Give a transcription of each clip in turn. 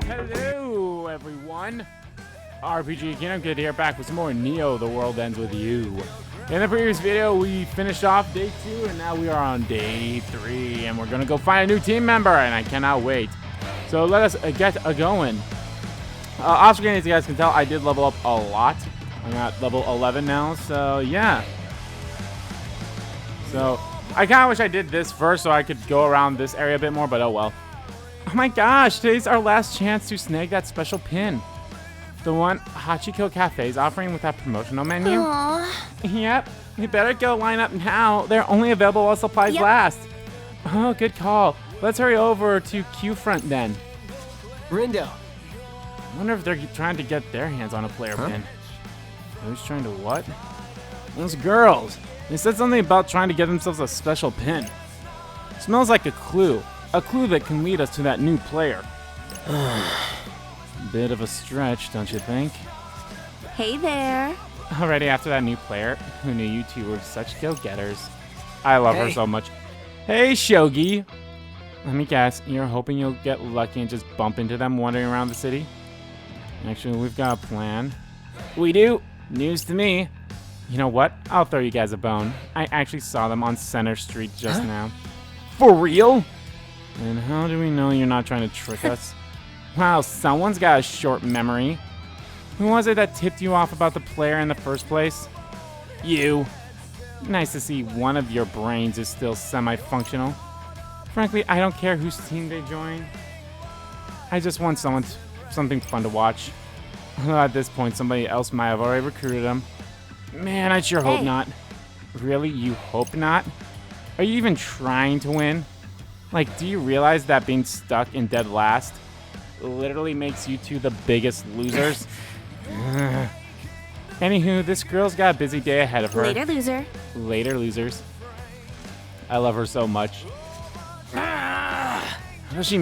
Hello, everyone. RPG Kingdom Kid here, back with some more Neo, The World Ends With You. In the previous video, we finished off day 2, and now we are on day 3, and we're gonna go find a new team member, and I cannot wait. So let us get going. Off screen, as you guys can tell, I did level up a lot. I'm at level 11 now, so yeah. So I kind of wish I did this first so I could go around this area a bit more, but oh well. Oh my gosh, today's our last chance to snag that special pin. The one Hachiko Cafe is offering with that promotional menu. Aww. Yep, we better go line up now. They're only available while supplies last. Oh, good call. Let's hurry over to Q Front then. Rindo. I wonder if they're trying to get their hands on a player pin. Who's trying to what? Those girls. They said something about trying to get themselves a special pin. Smells like a clue. A clue that can lead us to that new player. Bit of a stretch, don't you think? Hey there. Already after that new player, who knew you two were such go-getters? I love her so much. Hey, Shogi. Let me guess, you're hoping you'll get lucky and just bump into them wandering around the city? Actually, we've got a plan. We do. News to me. You know what? I'll throw you guys a bone. I actually saw them on Center Street just now. For real? And how do we know you're not trying to trick us? Wow, someone's got a short memory. Who was it that tipped you off about the player in the first place? You. Nice to see one of your brains is still semi-functional. Frankly, I don't care whose team they join. I just want something fun to watch. Although at this point, somebody else might have already recruited them. Man, I sure hope not. Really? You hope not? Are you even trying to win? Like, do you realize that being stuck in dead last literally makes you two the biggest losers? Anywho, this girl's got a busy day ahead of her. Later, loser. Later, losers. I love her so much. How does she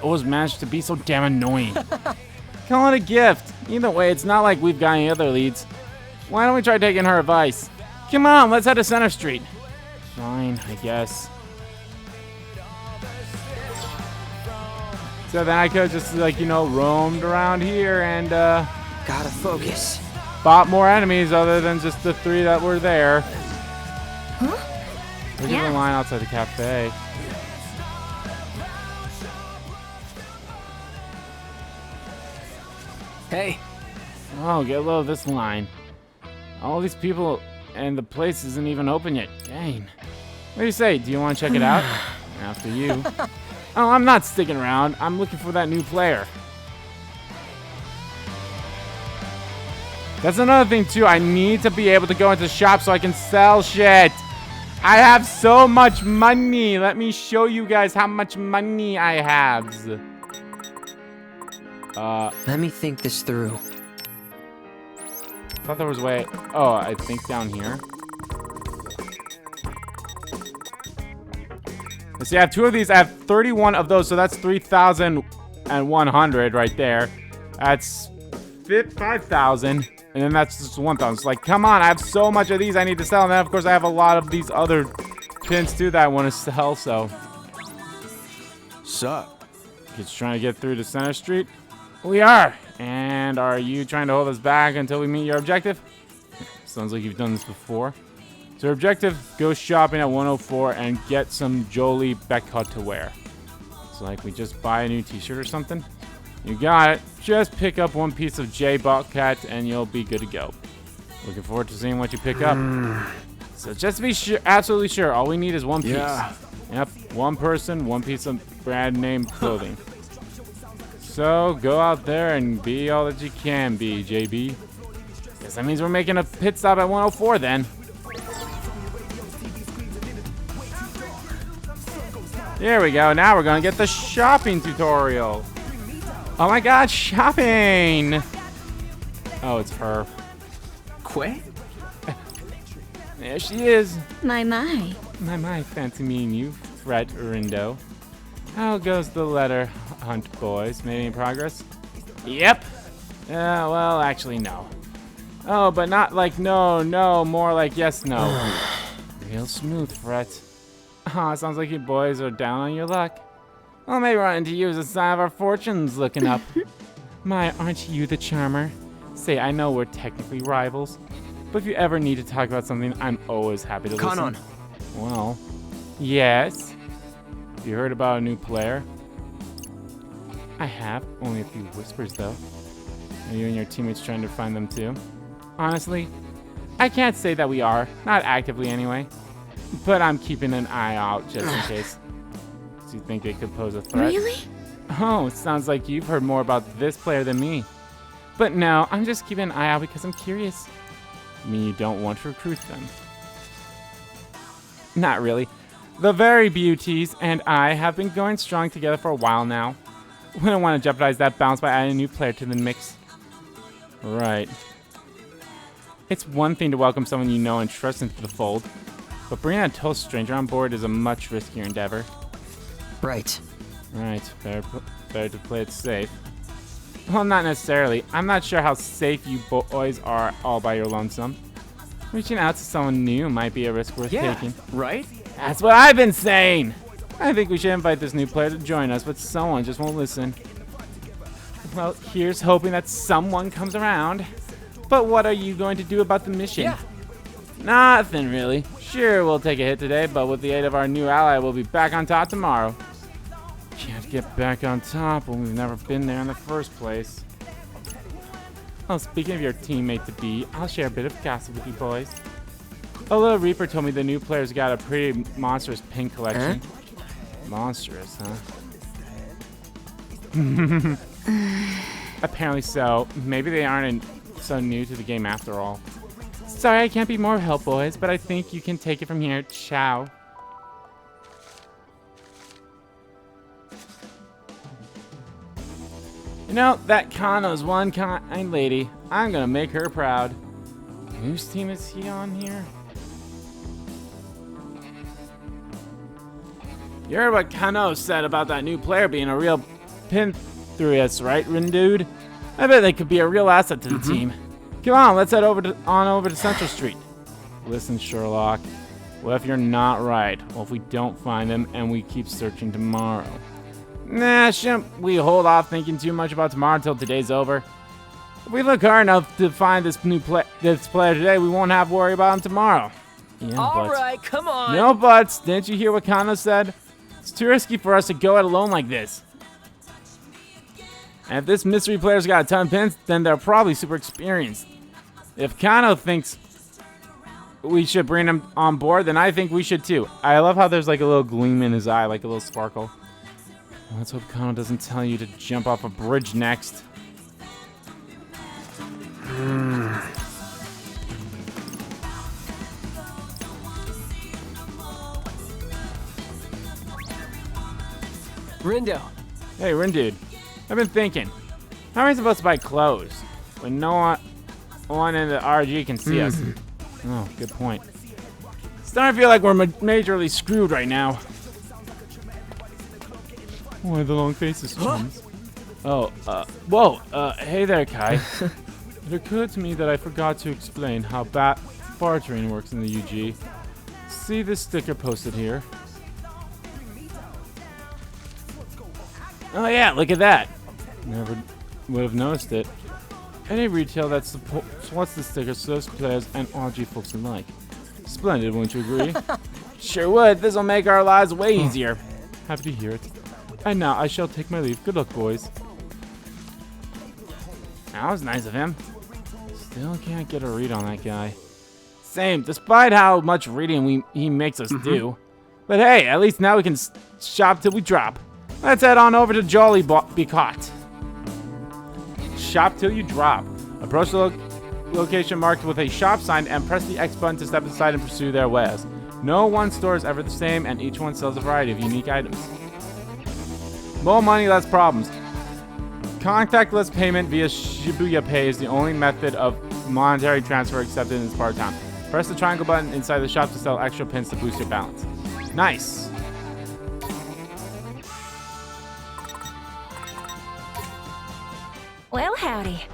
always manage to be so damn annoying? Call it a gift. Either way, it's not like we've got any other leads. Why don't we try taking her advice? Come on, let's head to Center Street. Fine, I guess. So then I could just, like, you know, roamed around here and, Gotta focus. fought more enemies other than just the 3 that were there. Huh? Look at the line outside the cafe. Hey. Oh, get low of this line. All these people and the place isn't even open yet. Dang. What do you say? Do you want to check it out? After you. Oh, I'm not sticking around. I'm looking for that new player. That's another thing, too. I need to be able to go into shops so I can sell shit. I have so much money. Let me show you guys how much money I have. Let me think this through. I thought there was a way. Oh, I think down here. Let's see, I have 2 of these. I have 31 of those, so that's 3,100 right there. That's 5,000, and then that's just 1,000. It's like, come on, I have so much of these I need to sell, and then of course I have a lot of these other pins too that I want to sell. So, Sup? just trying to get through to Center Street. We are. And are you trying to hold us back until we meet your objective? Sounds like you've done this before. So your objective, go shopping at 104 and get some Jolie Beckut to wear. It's like we just buy a new t-shirt or something. You got it. Just pick up 1 piece of J Bobcat and you'll be good to go. Looking forward to seeing what you pick up. So just to be sure, absolutely sure, all we need is 1 piece. Yeah. Yep, 1 person, 1 piece of brand name clothing. So go out there and be all that you can be, JB. Guess that means we're making a pit stop at 104 then. There we go. Now we're gonna get the shopping tutorial. Oh my god, shopping! Oh, it's her. Quay? There she is. My. My, fancy meeting you, Fred Rindo. How goes the letter hunt, boys? Made any progress? Yep. Well, actually, no. Oh, but not like no, more like yes, no. Real smooth, Fred. Aw, sounds like you boys are down on your luck. Well, maybe run into you as a sign of our fortunes looking up. My, aren't you the charmer? Say, I know we're technically rivals, but if you ever need to talk about something, I'm always happy to listen. Kanon. Well, yes? You heard about a new player? I have. Only a few whispers, though. Are you and your teammates trying to find them, too? Honestly, I can't say that we are. Not actively, anyway. But I'm keeping an eye out, just in case. Do you think they could pose a threat? Really? Oh, it sounds like you've heard more about this player than me. But no, I'm just keeping an eye out because I'm curious. I mean, you don't want to recruit them. Not really. The very beauties and I have been going strong together for a while now. Wouldn't want to jeopardize that balance by adding a new player to the mix. Right. It's one thing to welcome someone you know and trust into the fold, but bringing a total stranger on board is a much riskier endeavor. Right. Right, better to play it safe. Well, not necessarily. I'm not sure how safe you boys are all by your lonesome. Reaching out to someone new might be a risk worth taking. Right? That's what I've been saying! I think we should invite this new player to join us, but someone just won't listen. Well, here's hoping that someone comes around. But what are you going to do about the mission? Yeah. Nothing, really. Sure, we'll take a hit today, but with the aid of our new ally, we'll be back on top tomorrow. Can't get back on top when we've never been there in the first place. Well, speaking of your teammate-to-be, I'll share a bit of gossip with you boys. A little Reaper told me the new player's got a pretty monstrous pink collection. Monstrous, huh? Apparently so. Maybe they aren't so new to the game after all. Sorry I can't be more help, boys, but I think you can take it from here. Ciao. You know, that Kano's one kind lady. I'm gonna make her proud. Whose team is he on here? You heard what Kano said about that new player being a real Pinthreus, right, Rindude? I bet they could be a real asset to the team. Come on, let's head over to Central Street. Listen, Sherlock. What if you're not right? Well, if we don't find him and we keep searching tomorrow? Nah, shouldn't we hold off thinking too much about tomorrow until today's over? If we look hard enough to find this player today, we won't have to worry about him tomorrow. Yeah, All right, come on. No buts. Didn't you hear what Kano said? It's too risky for us to go it alone like this. And if this mystery player's got a ton of pins, then they're probably super experienced. If Kano thinks we should bring him on board, then I think we should too. I love how there's like a little gleam in his eye, like a little sparkle. Well, let's hope Kano doesn't tell you to jump off a bridge next. Rindo. Hey, Rindude. I've been thinking, how am I supposed to buy clothes when no one in the RG can see us? Oh, good point. Starting to feel like we're majorly screwed right now. Why the long faces, chums? Whoa, hey there, Kai. It occurred to me that I forgot to explain how bartering works in the UG. See this sticker posted here? Oh yeah, look at that. Never would have noticed it. Any retail that supports the sticker serves players and RG folks alike. Splendid, wouldn't you agree? Sure would. This'll make our lives way easier. Happy to hear it. And now I shall take my leave. Good luck, boys. That was nice of him. Still can't get a read on that guy. Same, despite how much reading he makes us do. But hey, at least now we can shop till we drop. Let's head on over to Jolly Be Caught. Shop till you drop. Approach the location marked with a shop sign and press the X button to step aside and pursue their wares. No one store is ever the same, and each one sells a variety of unique items. More money, less problems. Contactless payment via Shibuya Pay is the only method of monetary transfer accepted in this part of town. Press the triangle button inside the shop to sell extra pins to boost your balance. Nice. Well, howdy.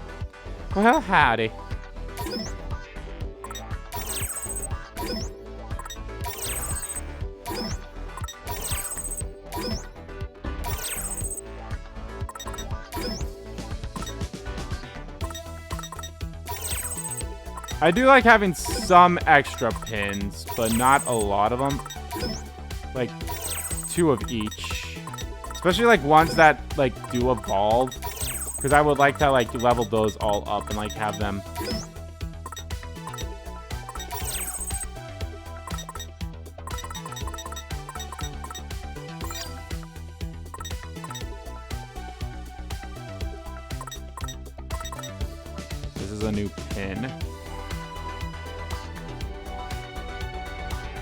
Well, howdy. I do like having some extra pins, but not a lot of them. Like 2 of each. Especially like ones that like do evolve. Because I would like to like level those all up and like have them. This is a new pin.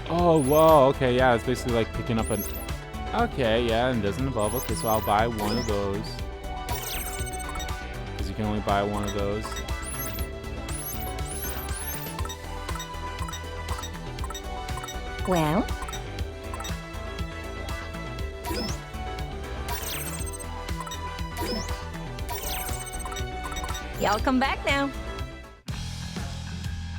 Oh, whoa, okay, yeah, it's basically like picking up an... Okay, yeah, and doesn't evolve. Okay, so I'll buy one of those. Because you can only buy one of those. Well? Y'all come back now.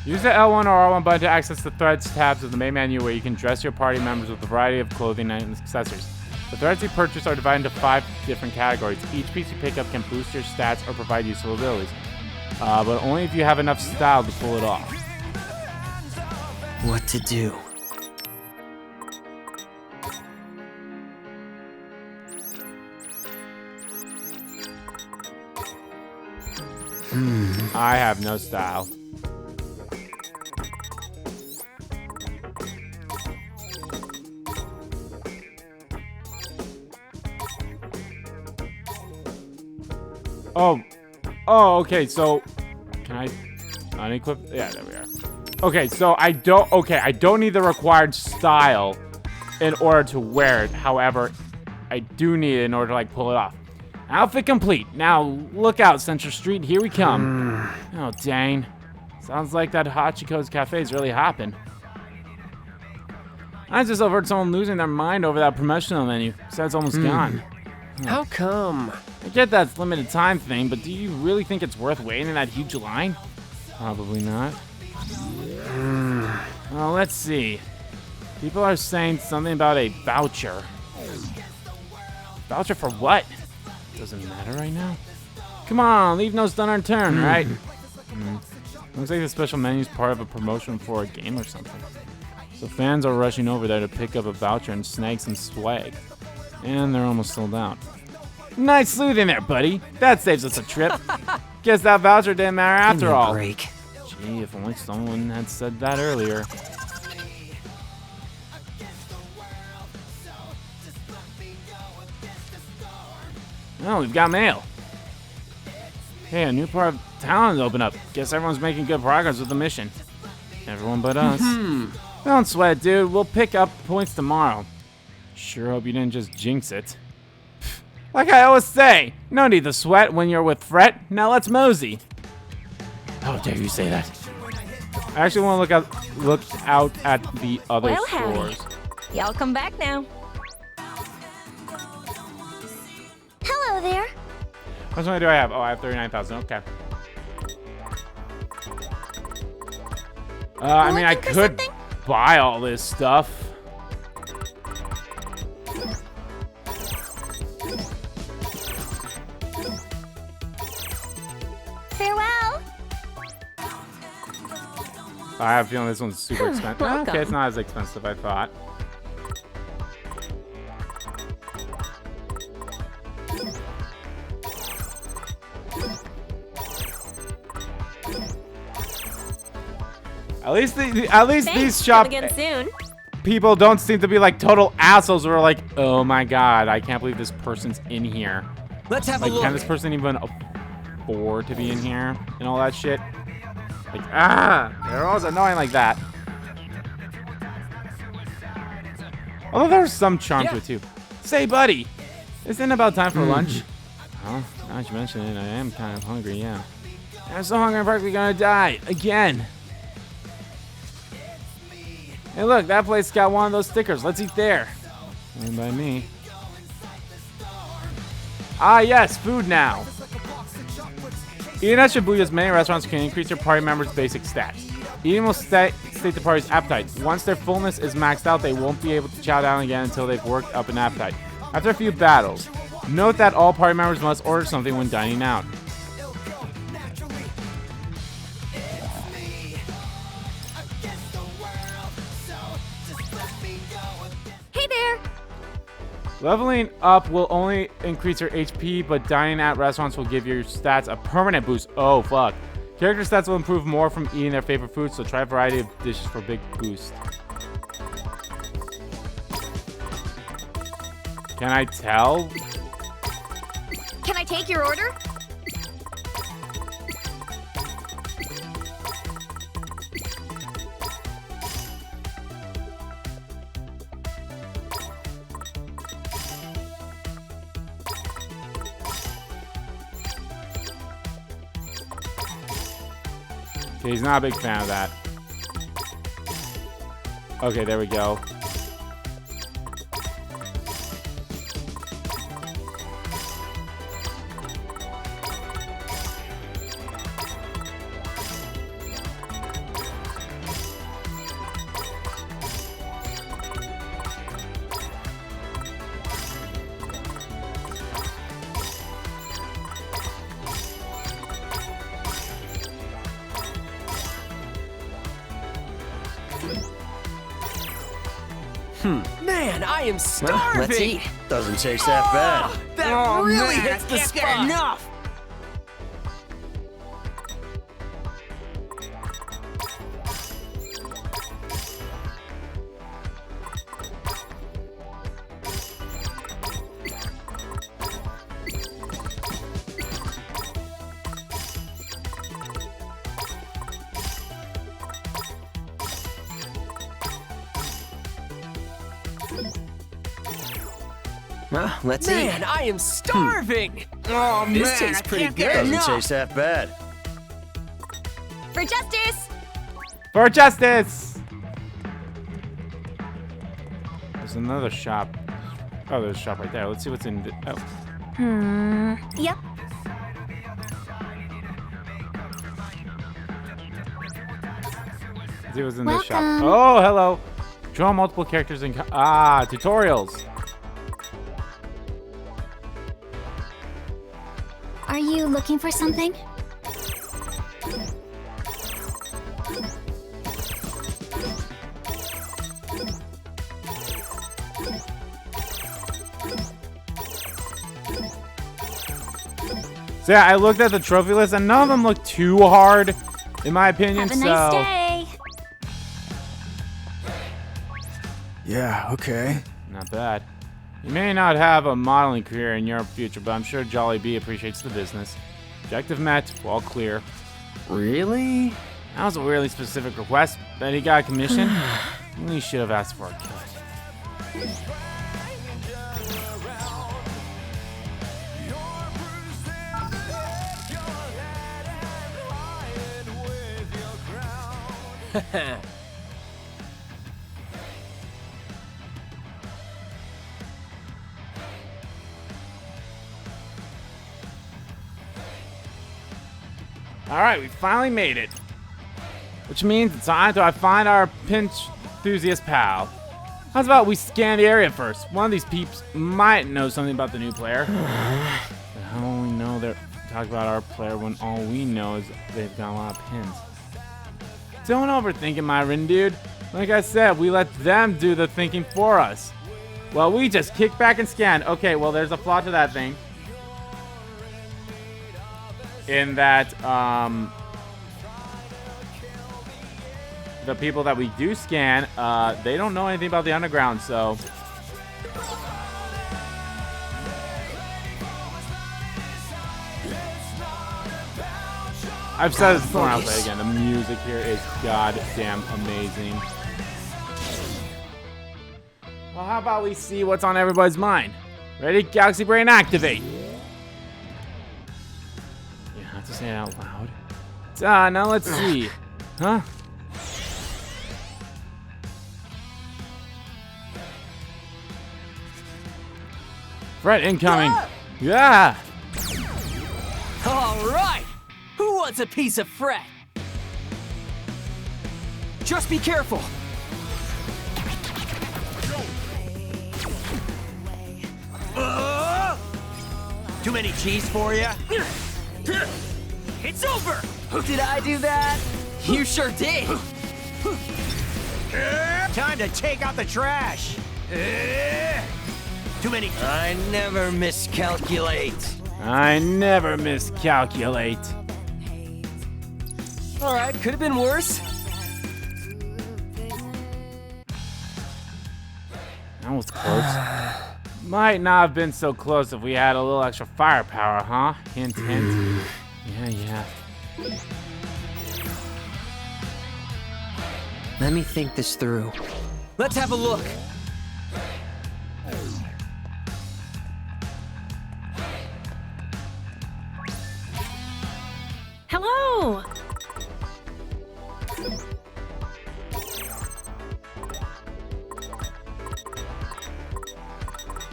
Use the L1 or R1 button to access the Threads tabs of the main menu where you can dress your party members with a variety of clothing and accessories. The threads you purchase are divided into 5 different categories. Each piece you pick up can boost your stats or provide useful abilities. But only if you have enough style to pull it off. What to do? I have no style. Oh, okay, so can I unequip? Yeah, there we are. Okay, so I don't need the required style in order to wear it. However, I do need it in order to like pull it off. Outfit complete. Now look out, Central Street, here we come. Oh dang. Sounds like that Hachiko's cafe is really hopping. I just overheard someone losing their mind over that promotional menu. Said it's almost gone. How come? I get that's limited time thing, but do you really think it's worth waiting in that huge line? Probably not. Well, let's see. People are saying something about a voucher. Voucher for what? Doesn't matter right now. Come on, leave no stone unturned, right? Looks like the special menu is part of a promotion for a game or something. So fans are rushing over there to pick up a voucher and snag some swag. And they're almost sold out. Nice sleuthing there, buddy. That saves us a trip. Guess that voucher didn't matter after all. Break. Gee, if only someone had said that earlier. Oh, we've got mail. Hey, a new part of town has opened up. Guess everyone's making good progress with the mission. Everyone but us. Don't sweat, dude. We'll pick up points tomorrow. Sure hope you didn't just jinx it. Like I always say, no need to sweat when you're with Fret. Now let's mosey. How dare you say that? I actually want to look out at the other stores. Y'all come back now. Hello there. How much money do I have? Oh, I have 39,000. Okay. I mean, I could buy all this stuff. Farewell. I have a feeling this one's super expensive. Welcome. Okay, it's not as expensive as I thought. At least these shop Again soon. people don't seem to be like total assholes who are like, oh my god, I can't believe this person's in here. Let's have Like, a look. can this person even afford to be in here and all that shit? Like, they're always annoying like that. Although there's some charm to it too. Say, buddy, isn't it about time for lunch? Well, now that you mention it, I am kind of hungry, yeah. I'm so hungry I'm practically gonna die again. Hey, look, that place got one of those stickers. Let's eat there. Fine by me. Ah, yes, food now. Eating at Shibuya's many restaurants can increase your party members' basic stats. Eating will state the party's appetite. Once their fullness is maxed out, they won't be able to chow down again until they've worked up an appetite. After a few battles, note that all party members must order something when dining out. Leveling up will only increase your HP, but dining at restaurants will give your stats a permanent boost. Oh, fuck. Character stats will improve more from eating their favorite foods, so try a variety of dishes for a big boost. Can I tell? Can I take your order? Okay, he's not a big fan of that. Okay, there we go. Man, I am starving. Let's eat. Doesn't taste that bad. That really hits the spot. Enough. Let's eat. Man, I am starving. Oh, this tastes pretty good. Doesn't taste that bad. For justice! For justice! There's another shop. Oh, there's a shop right there. Let's see what's in the... Oh. Yep. Let's see what's in this shop. Welcome. Oh, hello. Draw multiple characters in... tutorials. Are you looking for something? So yeah, I looked at the trophy list and none of them look too hard, in my opinion. Have a nice day. Yeah, okay. Not bad. You may not have a modeling career in your future, but I'm sure Jollibee appreciates the business. Objective met, all clear. Really? That was a really specific request. Bet he got a commission. We should have asked for a cut. Alright, we finally made it. Which means it's time to find our pinch enthusiast pal. How's about we scan the area first? One of these peeps might know something about the new player. But how will we know they're talking about our player when all we know is they've got a lot of pins? Don't overthink it, my Rindo dude. Like I said, we let them do the thinking for us. Well, we just kick back and scan. Okay, well, there's a flaw to that thing. In that, the people that we do scan, they don't know anything about the underground, so. I've said this before, I'll say it again. The music here is goddamn amazing. Well, how about we see what's on everybody's mind? Ready? Galaxy Brain, activate! You have to say it out loud. Now let's see. Huh? Fred incoming. Yeah! All right. Who wants a piece of Fred? Just be careful. Too many cheese for you? It's over! Did I do that? You sure did. Time to take out the trash. Too many. I never miscalculate. I never miscalculate. All right, could have been worse. That was close. Might not have been so close if we had a little extra firepower, huh? Hint, hint. Yeah. Let me think this through. Let's have a look. Hello!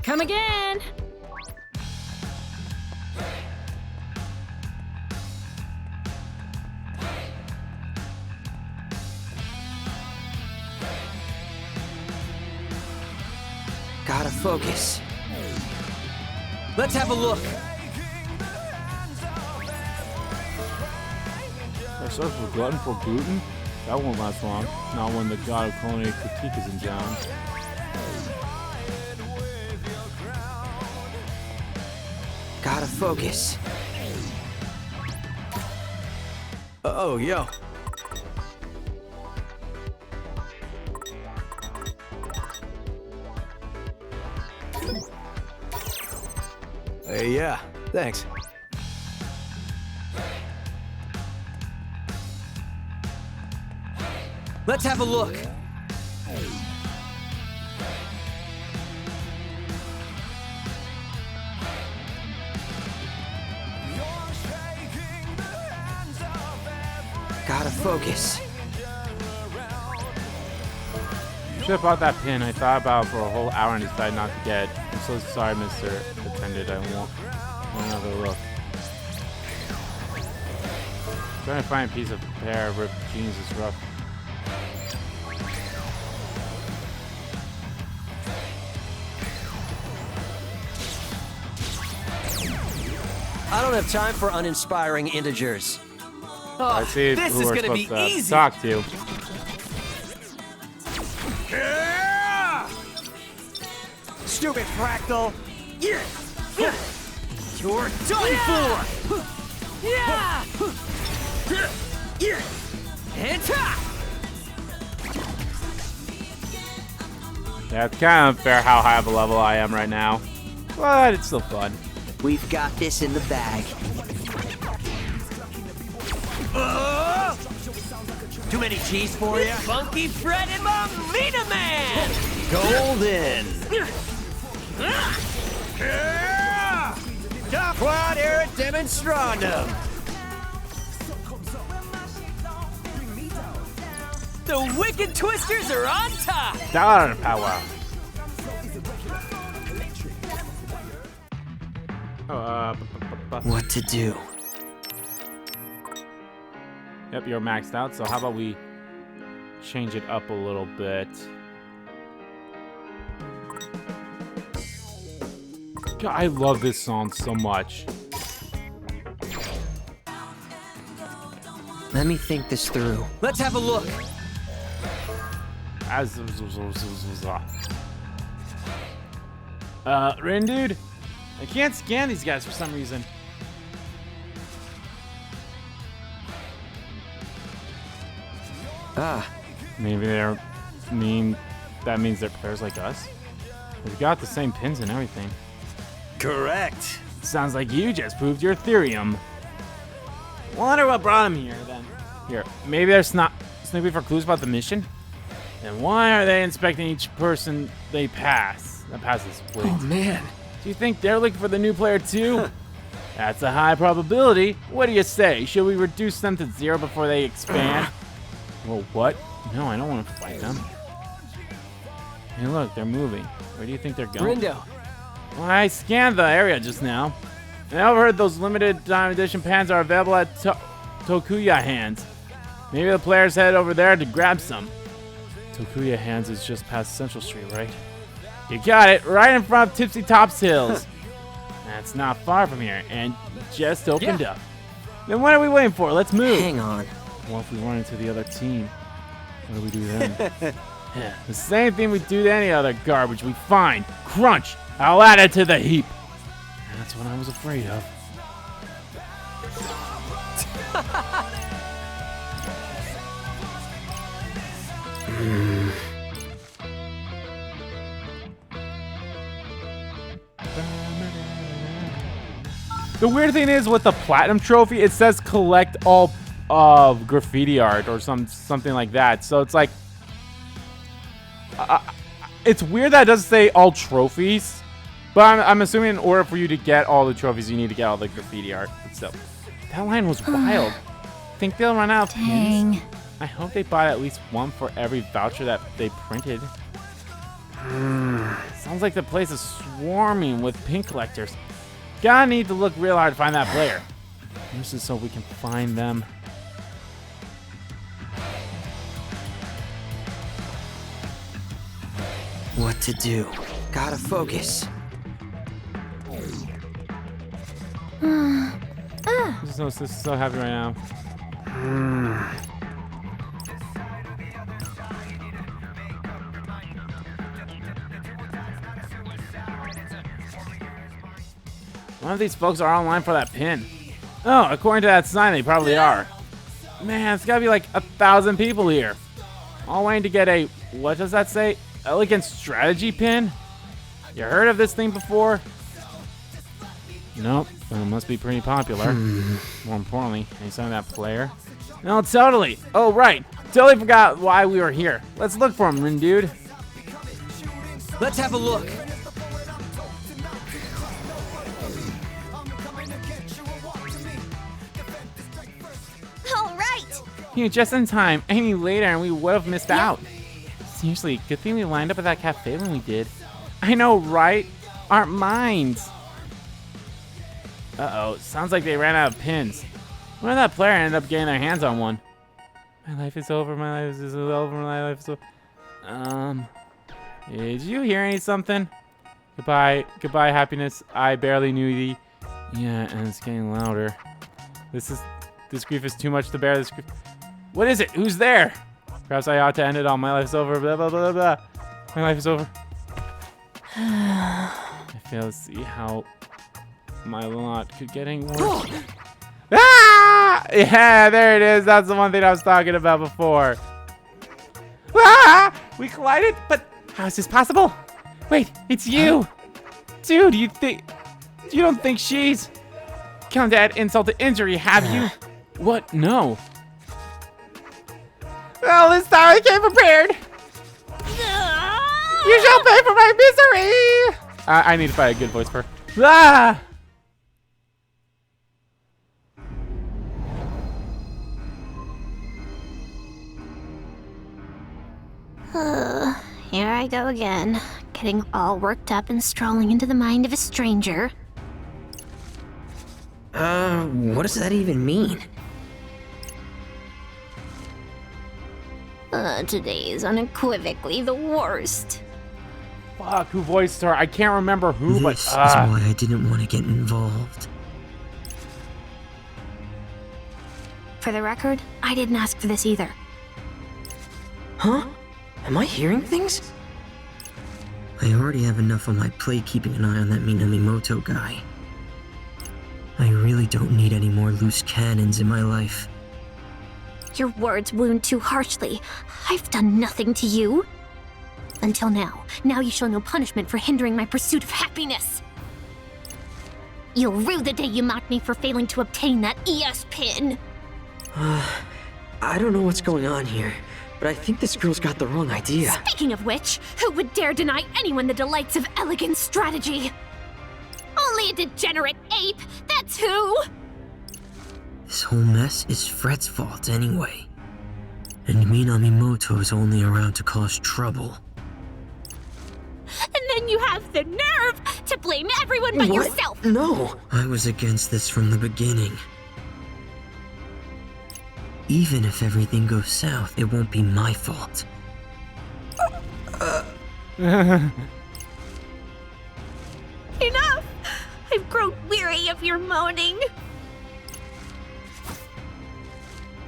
Come again! Gotta focus. Let's have a look. Our search for glutton for gluten? That won't last long. Not when the god of culinary critique is in town. Gotta focus. Oh, yo. Hey, yeah. Thanks. Let's have a look. Gotta focus. Should have bought that pin. I thought about it for a whole hour and decided not to get it. I'm so sorry, Mr. Attendant. I want another look. Trying to find a piece of pair of ripped jeans is rough. I don't have time for uninspiring integers. Oh, I see this who is we're gonna be supposed to easy. talk to. Stupid fractal. You're done for. And top. Yeah, it's kind of unfair how high of a level I am right now. But it's still fun. We've got this in the bag. Too many cheese for you? Funky Fred and Mamina Man! Golden. Quad air demonstrandum. The Wicked Twisters are on top! Dollar power. What to do? Yep, you're maxed out, so how about we change it up a little bit. God, I love this song so much. Let me think this through. Let's have a look. Rin dude, I can't scan these guys for some reason. Maybe that means they're players like us. We've got the same pins and everything. Correct. Sounds like you just proved your theorem. Wonder what brought him here then. Here, maybe they're snooping for clues about the mission. And why are they inspecting each person they pass? That passes. Wait. Oh man. Do you think they're looking for the new player too? That's a high probability. What do you say? Should we reduce them to 0 before they expand? Well, what? No, I don't want to fight them. Hey, look, they're moving. Where do you think they're going? Rindo. Well, I scanned the area just now. And I overheard those limited time edition pans are available at Tokuya Hands. Maybe the players head over there to grab some. Tokuya Hands is just past Central Street, right? You got it, right in front of Tipsy Tops Hills. That's not far from here, and just opened up. Then what are we waiting for? Let's move. Hang on. What if we run into the other team? What do we do then? Yeah, the same thing we do to any other garbage we find. Crunch! I'll add it to the heap. That's what I was afraid of. The weird thing is with the platinum trophy, it says collect all of graffiti art or something like that. So it's like, it's weird that it doesn't say all trophies, but I'm assuming in order for you to get all the trophies, you need to get all the graffiti art. So that line was wild. Think they'll run out of pins? I hope they bought at least one for every voucher that they printed. Sounds like the place is swarming with pin collectors. Gotta need to look real hard to find that player. This is so we can find them. What to do? Gotta focus. This is so happy right now. One of these folks are online for that pin. Oh, according to that sign, they probably are. Man, it's gotta be like 1,000 people here. All waiting to get a, what does that say? Elegant strategy pin? You heard of this thing before? Nope, but it must be pretty popular. More importantly, any sign of that player? No, totally. Oh, right. Totally forgot why we were here. Let's look for him, Rindo. Let's have a look. All right. You just in time. Any later and we would have missed out. Seriously, good thing we lined up at that cafe when we did. I know, right? Aren't minds. Uh-oh, sounds like they ran out of pins. Why did that player end up getting their hands on one? My life is over, my life is over, my life is over. Did you hear something? Goodbye, happiness. I barely knew thee. Yeah, and it's getting louder. This grief is too much to bear. This grief. What is it? Who's there? Perhaps I ought to end it all. My life is over. Blah blah blah blah. My life is over. I fail to see how my lot could get any worse. Ah! Yeah, there it is. That's the one thing I was talking about before. Ah! We collided, but how is this possible? Wait, it's you, dude. You don't think she's come to add insult to injury, have you? What? No. Well, this time I came prepared. You shall pay for my misery. I need to find a good voice for her. Ah! Here I go again, getting all worked up and strolling into the mind of a stranger. What does that even mean? Today is unequivocally the worst. Fuck, who voiced her? I can't remember who, but This is why I didn't want to get involved. For the record, I didn't ask for this either. Huh? Am I hearing things? I already have enough on my plate keeping an eye on that Minamoto guy. I really don't need any more loose cannons in my life. Your words wound too harshly. I've done nothing to you. Until now. Now you show no punishment for hindering my pursuit of happiness. You'll rue the day you mocked me for failing to obtain that ES pin. I don't know what's going on here, but I think this girl's got the wrong idea. Speaking of which, who would dare deny anyone the delights of elegant strategy? Only a degenerate ape, that's who! This whole mess is Fred's fault anyway. And Minamoto is only around to cause trouble. And then you have the nerve to blame everyone but What? yourself! No! I was against this from the beginning. Even if everything goes south, it won't be my fault. Enough! I've grown weary of your moaning.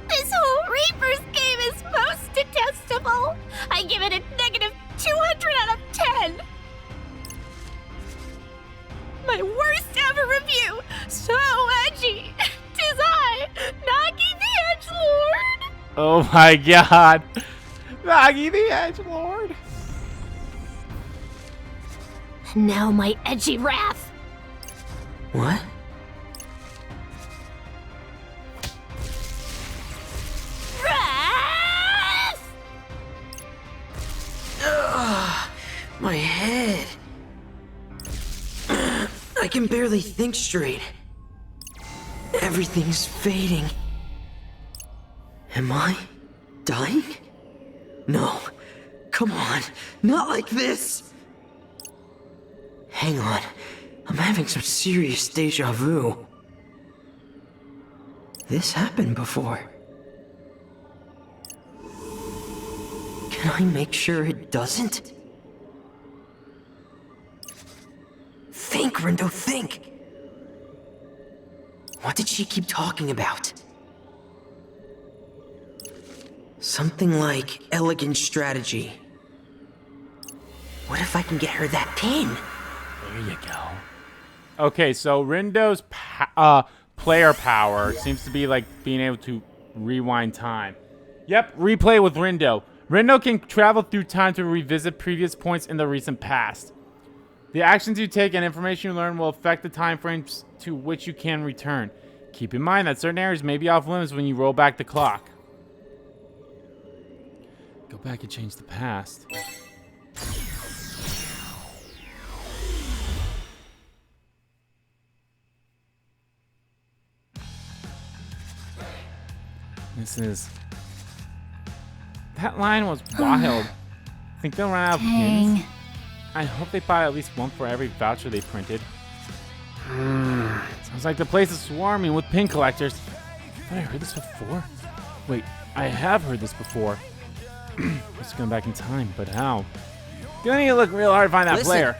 This whole Reaper's game is most detestable. I give it a negative 200 out of 10. My worst ever review! So edgy! 'Tis I, Nagi the Edgelord! Oh my god! Nagi the Edgelord! Now my edgy wrath! What? Wrath! Ugh, my head. I can barely think straight. Everything's fading. Am I dying? No. Come on. Not like this. Hang on. I'm having some serious deja vu. This happened before. Can I make sure it doesn't? Think, Rindo, think! What did she keep talking about? Something like elegant strategy. What if I can get her that pin? There you go. Okay, so Rindo's player power seems to be like being able to rewind time. Yep, replay with Rindo. Rindo can travel through time to revisit previous points in the recent past. The actions you take and information you learn will affect the time frames to which you can return. Keep in mind that certain areas may be off limits when you roll back the clock. Go back and change the past. This is... That line was wild. Think they'll run out of pins? I hope they buy at least one for every voucher they printed. Sounds like the place is swarming with pin collectors. Have I heard this before? Wait, I have heard this before. Let's go back in time, but how? Gonna need to look real hard to find that player.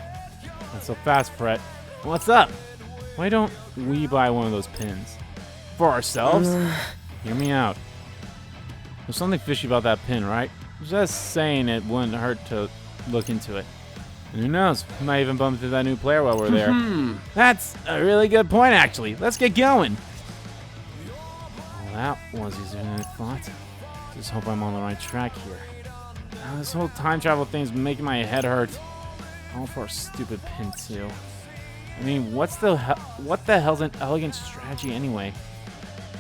Not so fast, Fret. What's up? Why don't we buy one of those pins? For ourselves? Hear me out. There's something fishy about that pin, right? Just saying it wouldn't hurt to look into it. And who knows? We might even bump into that new player while we're there. That's a really good point, actually. Let's get going. Well, that was easier than I thought. Just hope I'm on the right track here. Now, this whole time travel thing's making my head hurt. All for a stupid pin, too. I mean, what the hell's an elegant strategy anyway?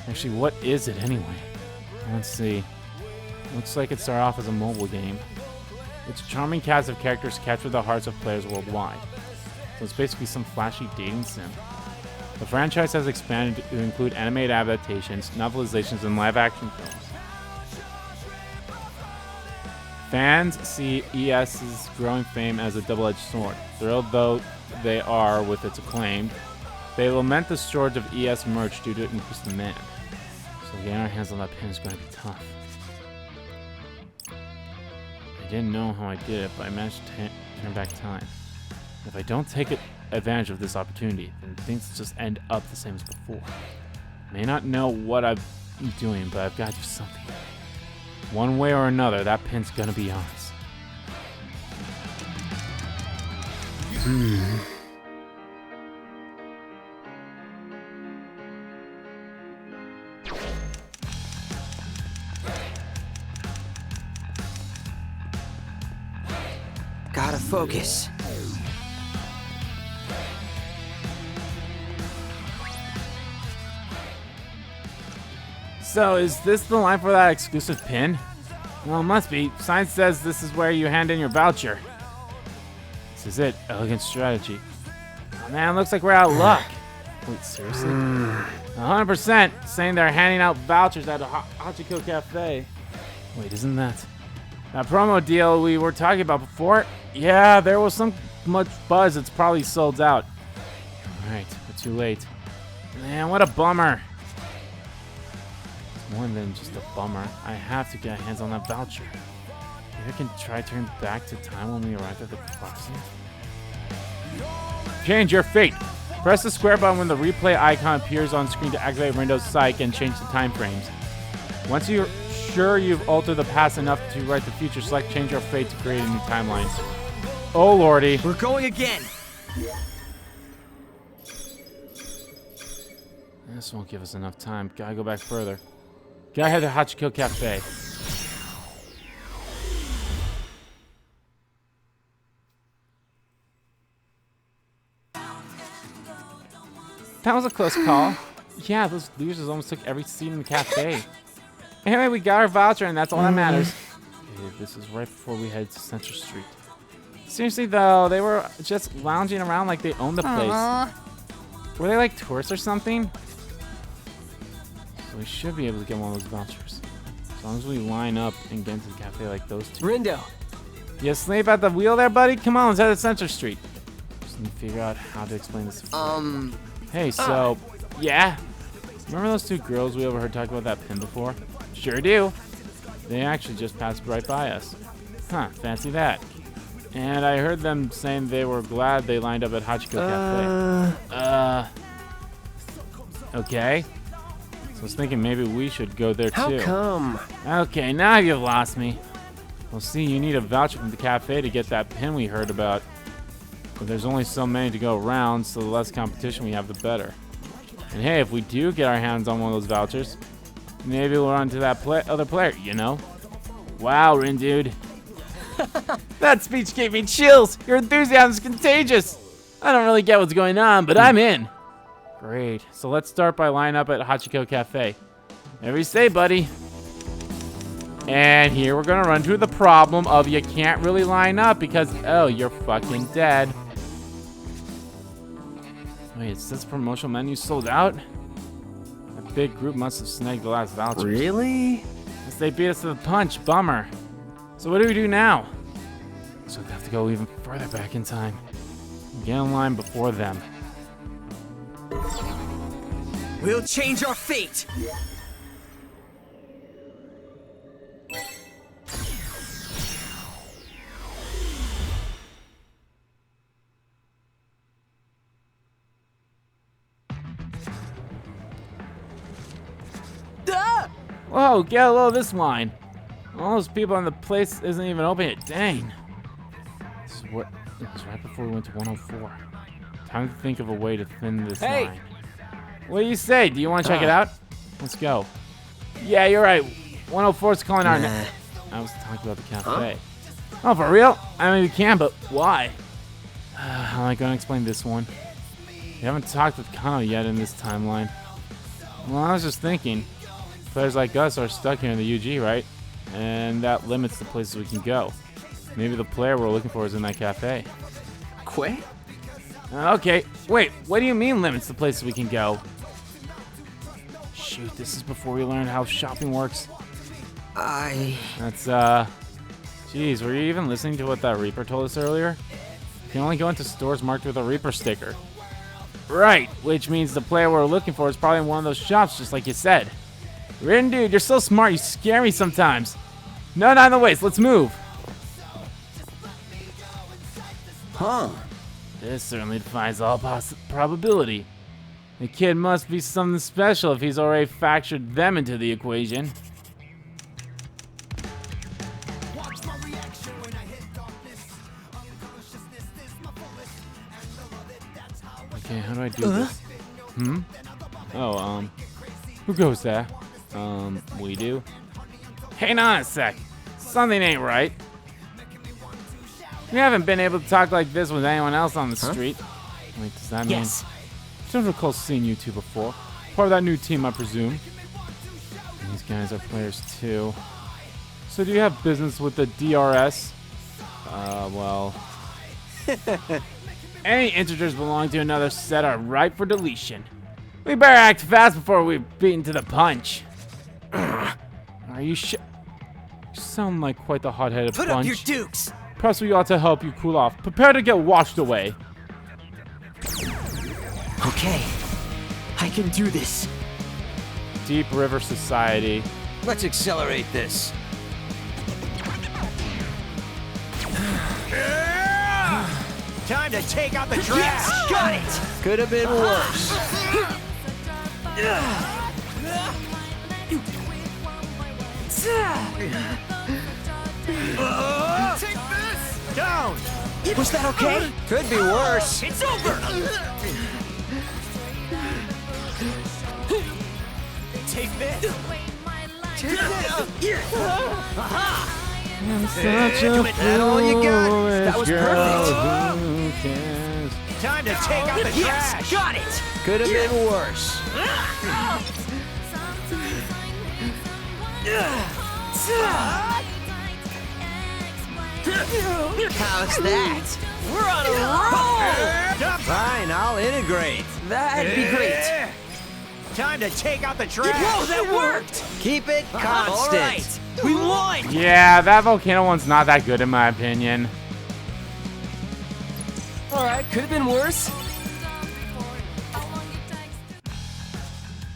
Actually, what is it anyway? Let's see. Looks like it started off as a mobile game. Its charming cast of characters capture the hearts of players worldwide. So it's basically some flashy dating sim. The franchise has expanded to include animated adaptations, novelizations, and live-action films. Fans see ES's growing fame as a double-edged sword. Thrilled though they are with its acclaim, they lament the shortage of ES merch due to increased demand. So getting our hands on that pin is going to be tough. I didn't know how I did it, but I managed to turn back time. If I don't take advantage of this opportunity, then things just end up the same as before. I may not know what I'm doing, but I've got to do something. One way or another, that pin's gonna be ours. Gotta focus. So, is this the line for that exclusive pin? Well, it must be. Sign says this is where you hand in your voucher. This is it. Elegant strategy. Oh man, looks like we're out of luck. Wait, seriously? 100% saying they're handing out vouchers at a Hachiko Cafe. Wait, isn't that promo deal we were talking about before? Yeah, there was some much buzz. It's probably sold out. Alright, we're too late. Man, what a bummer. It's more than just a bummer. I have to get hands on that voucher. Maybe I can try turning back to time when we arrive at the crossing. Change your fate. Press the square button when the replay icon appears on screen to activate Rindo's psyche and change the time frames. Once you're sure you've altered the past enough to write the future, select change your fate to create a new timeline. Oh lordy. We're going again. This won't give us enough time. Gotta go back further. Gotta head to Hachiko Cafe. That was a close call. Yeah, those losers almost took every seat in the cafe. Anyway, we got our voucher, and that's all that matters. Okay, this is right before we head to Central Street. Seriously, though, they were just lounging around like they owned the place. Were they like tourists or something? So we should be able to get one of those vouchers. As long as we line up and get into the cafe like those two. Rindo. You asleep at the wheel there, buddy? Come on, let's head to Central Street. Just need to figure out how to explain this. Hey, so, yeah? Remember those two girls we overheard talk about that pin before? Sure do. They actually just passed right by us. Huh, fancy that. And I heard them saying they were glad they lined up at Hachiko Cafe. Okay. So I was thinking maybe we should go there too. How come? Okay, now you've lost me. Well, see, you need a voucher from the cafe to get that pin we heard about. But there's only so many to go around, so the less competition we have, the better. And hey, if we do get our hands on one of those vouchers, maybe we'll run into that other player, you know? Wow, Rindo. That speech gave me chills. Your enthusiasm is contagious. I don't really get what's going on, but I'm in. Great. So let's start by lining up at Hachiko Cafe. Whatever you say, buddy. And here we're going to run into the problem of you can't really line up because, oh, you're fucking dead. Wait, it says promotional menu sold out? That big group must have snagged the last voucher. Really? Yes, they beat us to the punch. Bummer. So what do we do now? So we have to go even further back in time. Get in line before them. We'll change our fate. Whoa, get a load of this line. All those people in the place isn't even open yet. Dang. This is right before we went to 104. Time to think of a way to thin this line. What do you say? Do you want to check it out? Let's go. Yeah, you're right. 104 is calling our name. I was talking about the cafe. Oh, for real? I mean, we can, but why? How am I going to explain this one? We haven't talked with Kano yet in this timeline. Well, I was just thinking. Players like us are stuck here in the UG, right? And that limits the places we can go. Maybe the player we're looking for is in that cafe. Quay? Okay, wait, what do you mean limits the places we can go? Shoot, this is before we learned how shopping works. That's, Jeez, were you even listening to what that Reaper told us earlier? You can only go into stores marked with a Reaper sticker. Right, which means the player we're looking for is probably in one of those shops, just like you said. Rindo, you're so smart, you scare me sometimes. No, not in the waist, let's move. Huh. This certainly defies all probability. The kid must be something special if he's already factored them into the equation. Okay, how do I do this? Oh, who goes there? We do. Hang on a sec. Something ain't right. We haven't been able to talk like this with anyone else on the street. Wait, does that mean? Yes. I don't recall seeing you two before. Part of that new team, I presume. And these guys are players too. So do you have business with the DRS? Well. Any integers belonging to another set are ripe for deletion. We better act fast before we're beaten to the punch. Are you sure? You sound like quite the hot-headed bunch. Put up your dukes. Perhaps we ought to help you cool off. Prepare to get washed away. Okay. I can do this. Deep River Society. Let's accelerate this. Time to take out the trash. Yes, got it. Could have been worse. Take this. Down. Was that okay? Could be worse. It's over. Take this. I'm such a Is that all you got? foolish That was girl. perfect. Who cares? Time to take out the Yes, trash. got it. Could have been worse. How's that? We're on a roll. Fine, I'll integrate. That'd be great. Time to take out the trash. Whoa, that worked. Keep it All constant. right, we won. Yeah, that volcano one's not that good in my opinion. All right, could have been worse.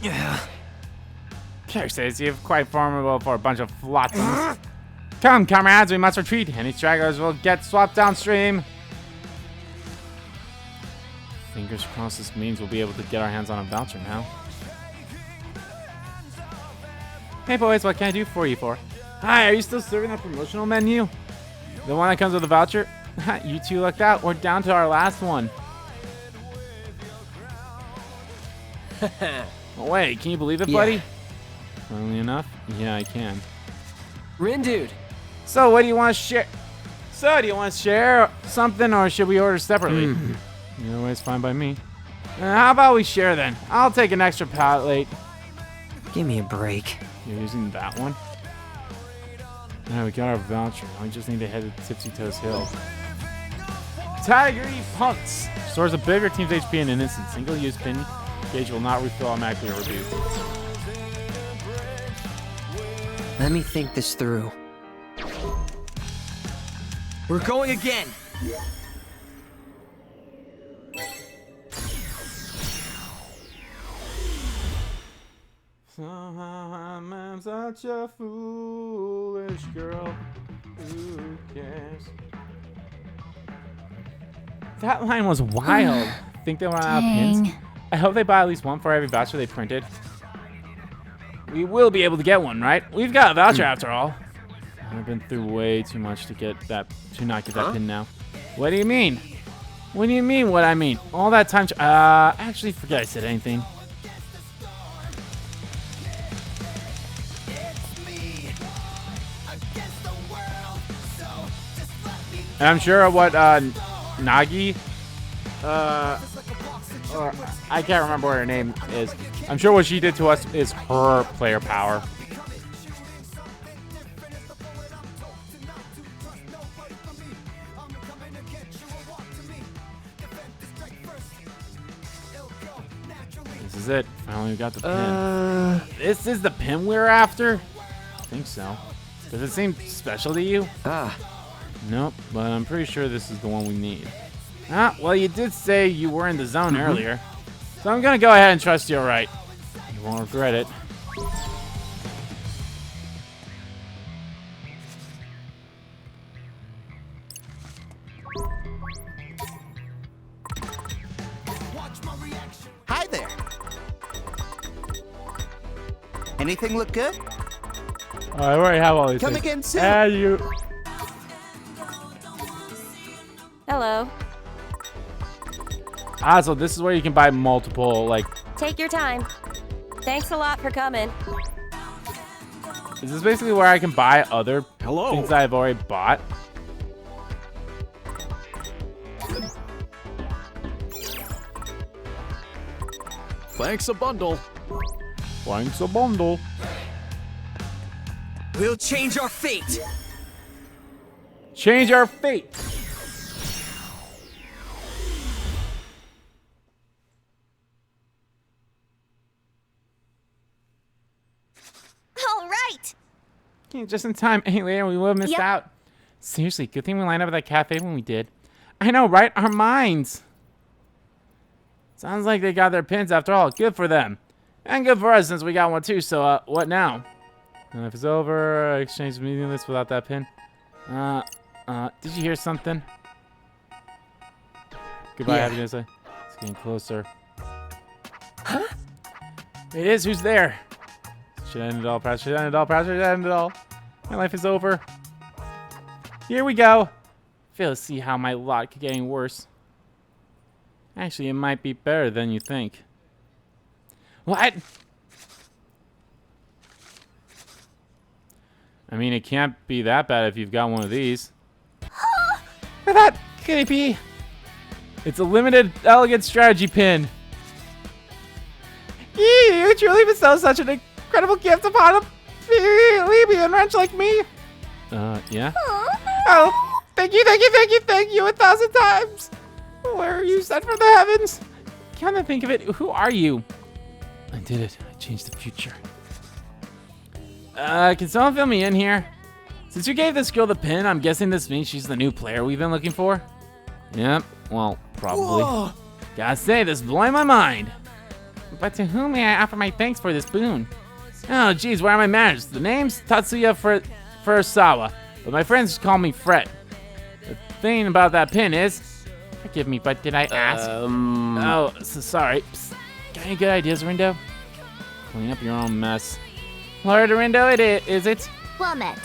Yeah. Care says you're quite formidable for a bunch of flotsams. Come, comrades, we must retreat. Any stragglers will get swapped downstream. Fingers crossed this means we'll be able to get our hands on a voucher now. Hey boys, what can I do for you for? Hi, are you still serving that promotional menu? The one that comes with a voucher? You two lucked out. We're down to our last one. Oh, wait, can you believe it, buddy? Funnily enough, yeah, I can. Rindo. So, what do you want to share? So, do you want to share something, or should we order separately? Either way, it's fine by me. How about we share then? I'll take an extra palate. Give me a break. You're using that one? Yeah, we got our voucher. Now we just need to head to Tipsy Toes Hill. Tigery Punks! Restores a bigger team's HP in an instant. Single-use pin gauge will not refill automatically or reduce. Let me think this through. We're going again. I'm such a foolish girl. Who cares? That line was wild. Think they run out of pins? I hope they buy at least one for every voucher they printed. We will be able to get one, right? We've got a voucher after all. I've been through way too much to get that not get that pin now. What do you mean? What do you mean what I mean? All that time actually forget I said anything. And I'm sure what Nagi or I can't remember what her name is. I'm sure what she did to us is her player power. This is it. Finally, we got the pin. This is the pin we're after? I think so. Does it seem special to you? Nope, but I'm pretty sure this is the one we need. Well, you did say you were in the zone earlier. So I'm gonna go ahead and trust you're right. You won't regret it. Hi there. Anything look good? I already have all these Come things. again soon. Ah, you. Hello. So this is where you can buy multiple, like... Take your time. Thanks a lot for coming. Is this basically where I can buy other things that I've already bought? Thanks a bundle. Thanks a bundle. We'll change our fate. Change our fate. All right. Just in time. Hey, later, we would have missed out. Seriously, good thing we lined up at that cafe when we did. I know, right? Our minds. Sounds like they got their pins after all. Good for them. And good for us since we got one too. So, what now? If it's over, exchange the meeting list without that pin. Did you hear something? Goodbye, Yeah. happy day. It's getting closer. Huh? It is. Who's there? Should end it all, perhaps. Should end it all, perhaps. Should end it all. My life is over. Here we go. Fail to see how my lot could get any worse. Actually, it might be better than you think. What? I mean, it can't be that bad if you've got one of these. Look at that, creepy. It's a limited elegant strategy pin. You truly bestow such an incredible gift upon a plebeian wretch like me. Yeah? Oh, thank you 1,000 times. Where are you sent from the heavens? Come to think of it, who are you? I did it. I changed the future. Can someone fill me in here? Since you gave this girl the pin, I'm guessing this means she's the new player we've been looking for? Yep, well, probably. Whoa. Gotta say, this is blowing my mind. But to whom may I offer my thanks for this boon? Oh, geez, where are my manners? The name's Tatsuya Furusawa, but my friends call me Fred. The thing about that pin is... Forgive me, but did I ask? Oh, so sorry. Psst. Got any good ideas, Rindo? Clean up your own mess. Lord Rindo, is it? Well met.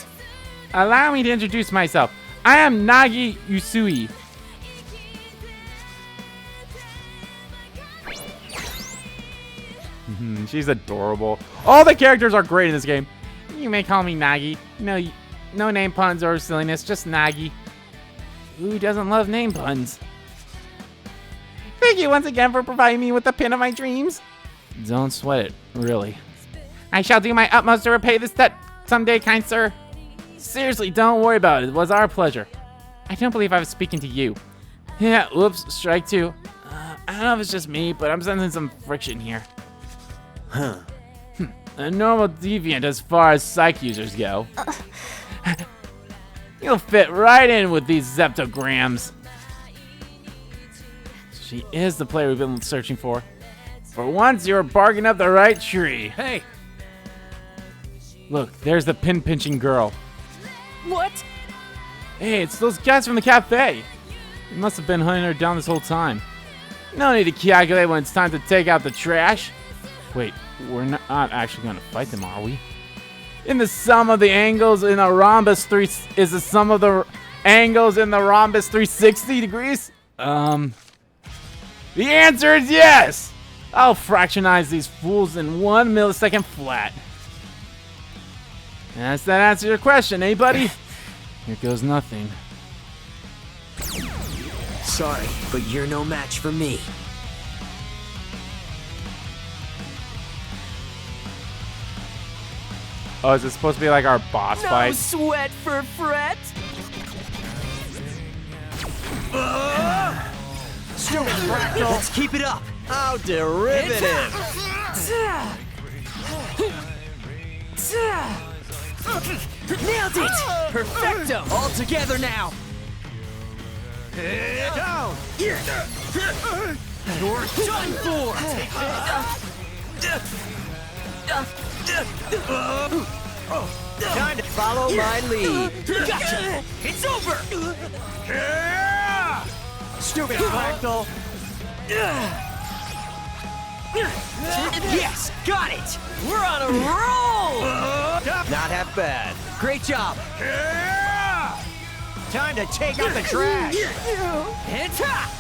Allow me to introduce myself. I am Nagi Usui. She's adorable. All the characters are great in this game. You may call me Nagi. No name puns or silliness, just Nagi. Who doesn't love name puns? Thank you once again for providing me with the pin of my dreams. Don't sweat it, really. I shall do my utmost to repay this debt someday, kind sir. Seriously, don't worry about it. It was our pleasure. I don't believe I was speaking to you. Yeah, whoops, strike two. I don't know if it's just me, but I'm sensing some friction here. Huh. A normal deviant as far as psych users go. You'll fit right in with these zeptograms. She is the player we've been searching for. For once, you're barking up the right tree. Hey! Look, there's the pin-pinching girl. What? Hey, it's those guys from the cafe. You must have been hunting her down this whole time. No need to calculate when it's time to take out the trash. Wait, we're not actually going to fight them, are we? In the sum of the angles in a rhombus is the sum of the angles in the rhombus 360 degrees? The answer is yes! I'll fractionize these fools in 1 millisecond flat. Does that answer your question, eh, buddy? Here goes nothing. Sorry, but you're no match for me. Oh, is this supposed to be like our boss No fight? sweat for Fret. Stupid fractal! Let's keep it up. How derivative! Nailed it! Perfecto! All together now! Down! You're done for! Time to follow my lead! Gotcha! It's over! Stupid fractal! Yes! Got it! We're on a roll! Not half bad. Great job! Time to take out the trash! And ta!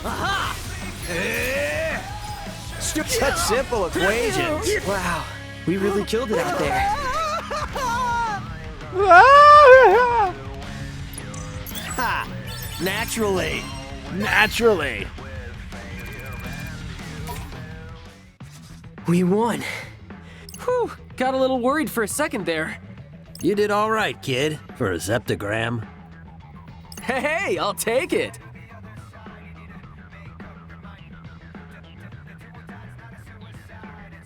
Aha! Such simple equations! Wow, we really killed it out there. Ha! Naturally! Naturally. We won. Whew, got a little worried for a second there. You did all right, kid, for a zeptogram. Hey, I'll take it.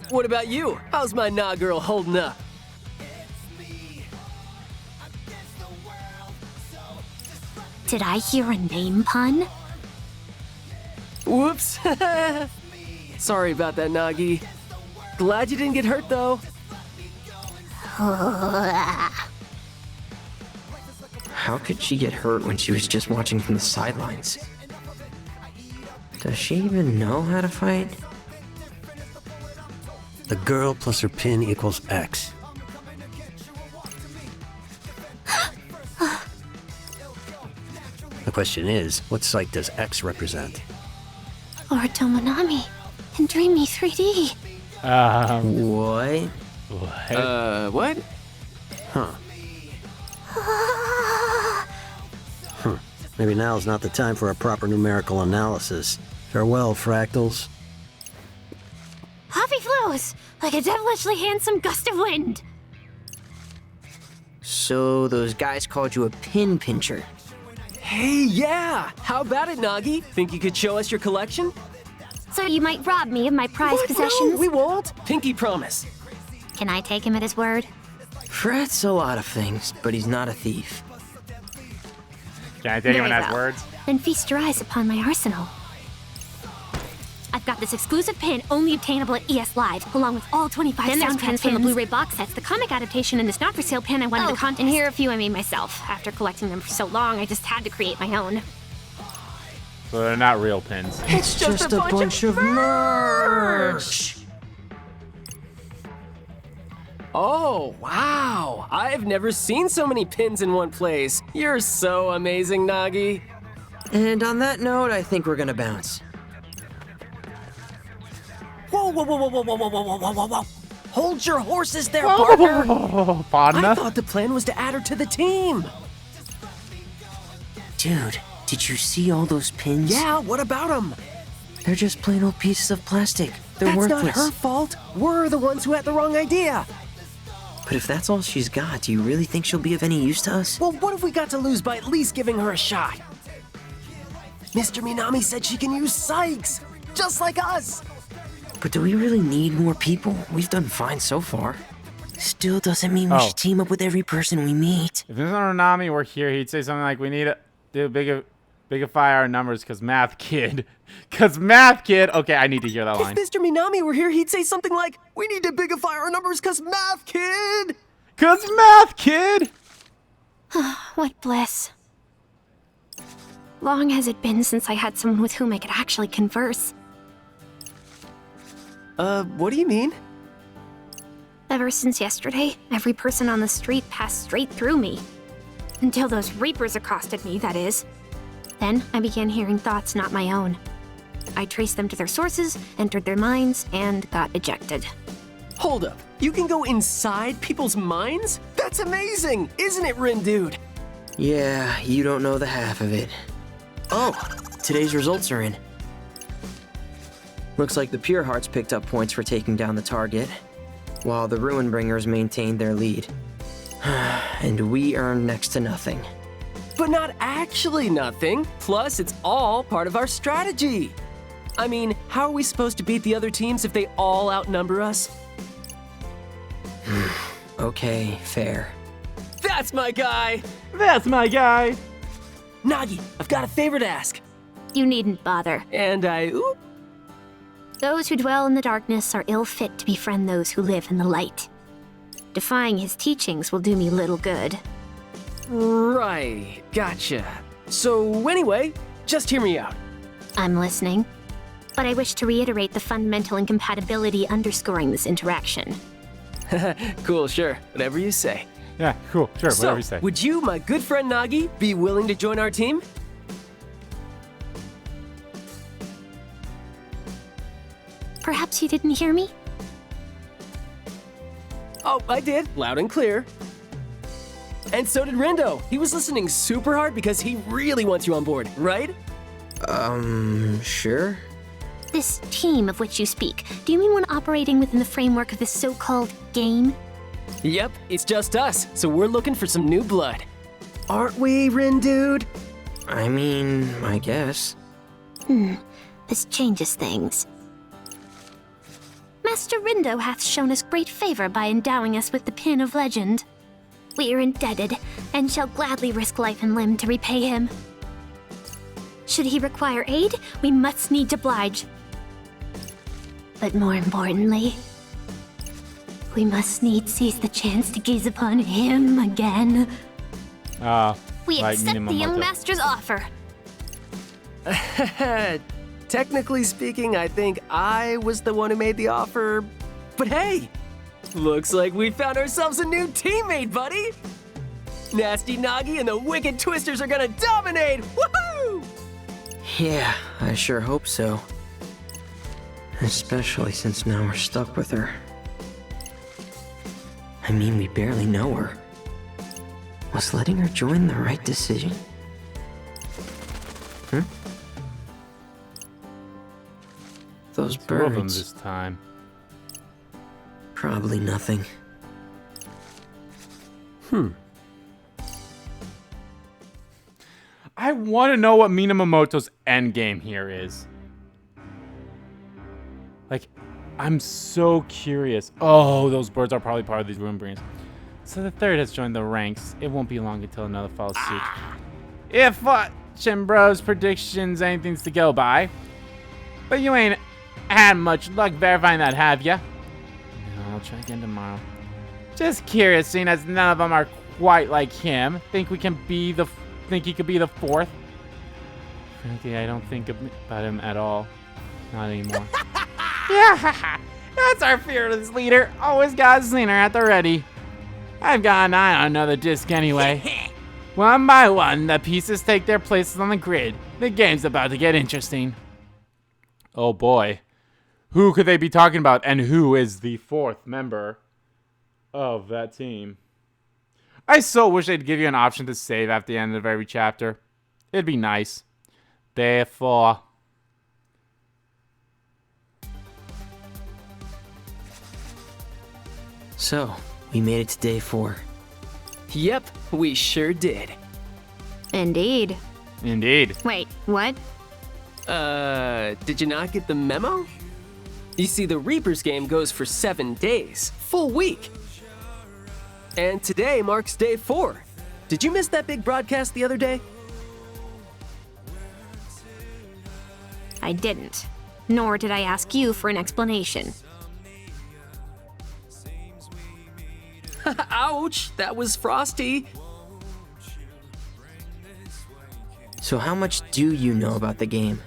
What about you? How's my nah girl holding up? Did I hear a name pun? Whoops. Sorry about that, Nagi. Glad you didn't get hurt, though. How could she get hurt when she was just watching from the sidelines? Does she even know how to fight? The girl plus her pin equals X. The question is, what site does X represent? Lord Tomonami in Dreamy 3D. What? What? Huh. Maybe now is not the time for a proper numerical analysis. Farewell, fractals. Off he flows, like a devilishly handsome gust of wind. So those guys called you a pin pincher. Hey, yeah! How about it, Nagi? Think you could show us your collection? So you might rob me of my prized What? possessions? No, we won't. Pinky promise. Can I take him at his word? Fred's a lot of things, but he's not a thief. Can I take him in Very his well. words? Then feast your eyes upon my arsenal. I've got this exclusive pin only obtainable at ES Live, along with all 25 soundtrack pins from the Blu-ray box sets, the comic adaptation, and this not-for-sale pin I won in the contest. And here are a few I made myself. After collecting them for so long, I just had to create my own. So they're not real pins. It's just a bunch of merch! Oh, wow! I've never seen so many pins in one place. You're so amazing, Nagi. And on that note, I think we're gonna bounce. Whoa, whoa, whoa, whoa, whoa, whoa, whoa, whoa, whoa, whoa, whoa! Hold your horses there, partner! I Partner? thought the plan was to add her to the team. Dude, did you see all those pins? Yeah, what about them? They're just plain old pieces of plastic. They're That's worthless. not her fault. We're the ones who had the wrong idea. But if that's all she's got, do you really think she'll be of any use to us? Well, what have we got to lose by at least giving her a shot? Mr. Minami said she can use psychs, just like us. But do we really need more people? We've done fine so far. Still doesn't mean we should team up with every person we meet. If Mr. Nami were here, he'd say something like, we need to do bigify our numbers because math kid. Because math kid. Okay, I need to hear that line. If Mr. Minami were here, he'd say something like, we need to bigify our numbers because math kid. Because math kid. What bliss. Long has it been since I had someone with whom I could actually converse. What do you mean? Ever since yesterday, every person on the street passed straight through me. Until those Reapers accosted me, that is. Then I began hearing thoughts not my own. I traced them to their sources, entered their minds, and got ejected. Hold up. You can go inside people's minds? That's amazing, isn't it, Rindo? Yeah, you don't know the half of it. Oh, today's results are in. Looks like the Pure Hearts picked up points for taking down the target, while the Ruin Bringers maintained their lead. And we earned next to nothing. But not actually nothing. Plus, it's all part of our strategy. I mean, how are we supposed to beat the other teams if they all outnumber us? Okay, fair. That's my guy! That's my guy. Nagi, I've got a favor to ask. You needn't bother. And oop. Those who dwell in the darkness are ill fit to befriend those who live in the light. Defying his teachings will do me little good. Right, gotcha. So anyway, just hear me out. I'm listening. But I wish to reiterate the fundamental incompatibility underscoring this interaction. Cool, sure, whatever you say. Yeah, cool. Sure, So, whatever you say. would you, my good friend Nagi, be willing to join our team? Perhaps you didn't hear me? Oh, I did, loud and clear. And so did Rindo. He was listening super hard because he really wants you on board, right? Sure? This team of which you speak, do you mean one operating within the framework of this so-called game? Yep, it's just us, so we're looking for some new blood. Aren't we, Rindo? I mean, I guess. This changes things. Master Rindo hath shown us great favor by endowing us with the Pin of Legend. We are indebted, and shall gladly risk life and limb to repay him. Should he require aid, we must needs oblige. But more importantly, we must needs seize the chance to gaze upon him again. We like accept the young Minamoto. master's offer. Technically speaking, I think I was the one who made the offer. But hey, looks like we found ourselves a new teammate, buddy! Nasty Nagi and the Wicked Twisters are gonna dominate! Woohoo! Yeah, I sure hope so. Especially since now we're stuck with her. I mean, we barely know her. Was letting her join the right decision? Those Two of them birds. this time. Probably nothing. I want to know what Minamoto's endgame here is. Like, I'm so curious. Oh, those birds are probably part of these Ruinbrians. So the third has joined the ranks. It won't be long until another follows suit. If Chimbro's predictions anything's to go by. But you ain't had much luck verifying that, have ya? No, I'll try again tomorrow. Just curious, seeing as none of them are quite like him. Think he could be the fourth? Frankly, I don't think about him at all. Not anymore. Yeah, that's our fearless leader. Always got a Xener at the ready. I've got an eye on another disc anyway. One by one, the pieces take their places on the grid. The game's about to get interesting. Oh boy. Who could they be talking about, and who is the fourth member of that team? I so wish they'd give you an option to save at the end of every chapter. It'd be nice. Therefore... So, we made it to day 4. Yep, we sure did. Indeed. Indeed. Wait, what? Did you not get the memo? You see, the Reaper's game goes for 7 days, full week. And today marks day 4. Did you miss that big broadcast the other day? I didn't. Nor did I ask you for an explanation. Ouch, that was frosty. So how much do you know about the game?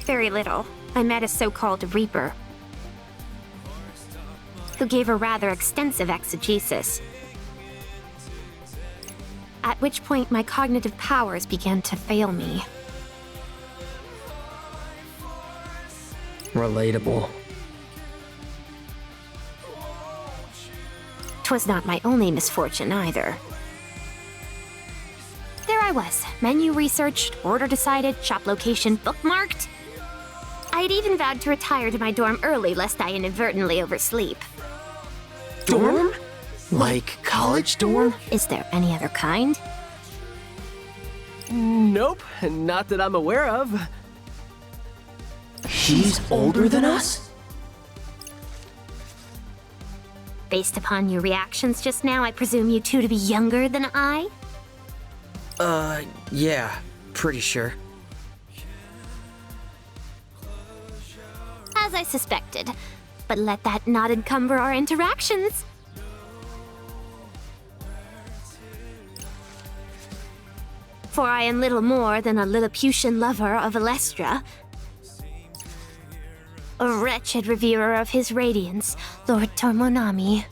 Very little. I met a so-called Reaper, who gave a rather extensive exegesis. At which point my cognitive powers began to fail me. Relatable. 'Twas not my only misfortune either. There I was, menu researched, order decided, shop location bookmarked. I had even vowed to retire to my dorm early lest I inadvertently oversleep. Dorm? Like college dorm? Is there any other kind? Nope, not that I'm aware of. She's older than us? Based upon your reactions just now, I presume you two to be younger than I? Yeah, pretty sure. As I suspected. But let that not encumber our interactions. For I am little more than a Lilliputian lover of Alestra, a wretched reverer of his radiance, Lord Tormonami.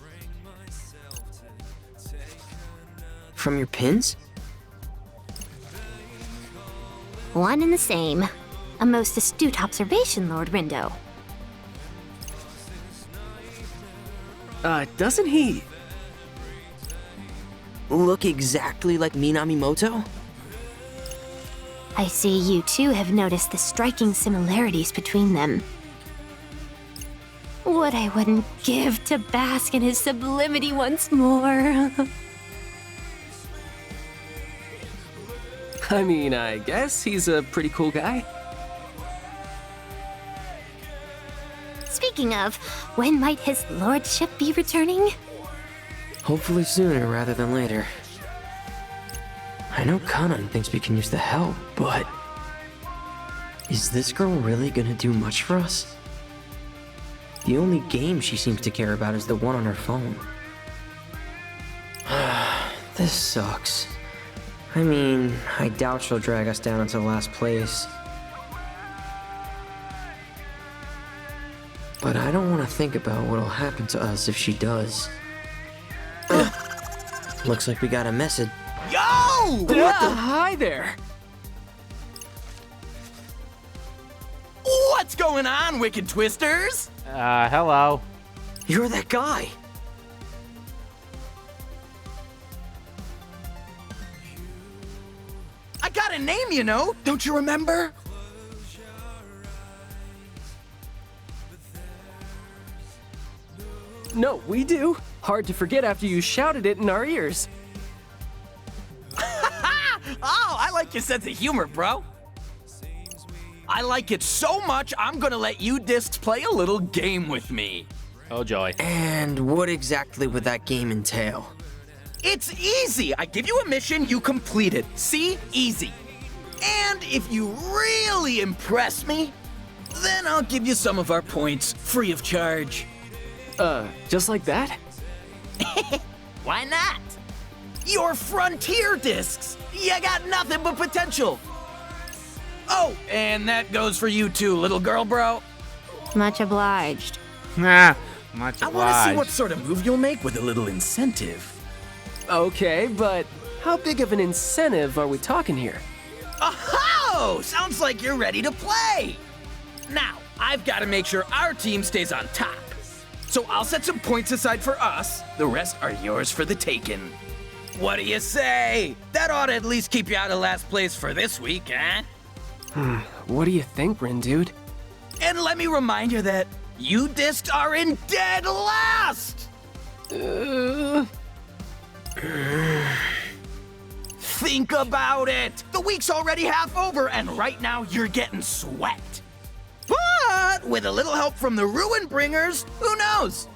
From your pins? One and the same. A most astute observation, Lord Rindo. Doesn't he? Look exactly like Minamoto? I see you too have noticed the striking similarities between them. What I wouldn't give to bask in his sublimity once more. I mean, I guess he's a pretty cool guy. Speaking of, when might his lordship be returning? Hopefully sooner rather than later. I know Kanan thinks we can use the help, but... is this girl really gonna do much for us? The only game she seems to care about is the one on her phone. This sucks. I mean, I doubt she'll drag us down into last place. But I don't want to think about what'll happen to us if she does. Looks like we got a message. Hi there. What's going on, Wicked Twisters? Hello. You're that guy. I got a name, you know. Don't you remember? No, we do. Hard to forget after you shouted it in our ears. Oh, I like your sense of humor, bro. I like it so much, I'm gonna let you discs play a little game with me. Oh, joy. And what exactly would that game entail? It's easy. I give you a mission, you complete it. See? Easy. And if you really impress me, then I'll give you some of our points free of charge. Just like that? Why not? Your frontier discs. You got nothing but potential. Oh, and that goes for you too, little girl, bro. Much obliged. Nah, much I want to see obliged. what sort of move you'll make with a little incentive. Okay, but how big of an incentive are we talking here? Oh, sounds like you're ready to play. Now, I've got to make sure our team stays on top. So I'll set some points aside for us. The rest are yours for the taking. What do you say? That ought to at least keep you out of last place for this week, huh? What do you think, Rin, dude? And let me remind you that you discs are in dead last! Think about it! The week's already half over, and right now you're getting swept. But with a little help from the Ruin Bringers, who knows?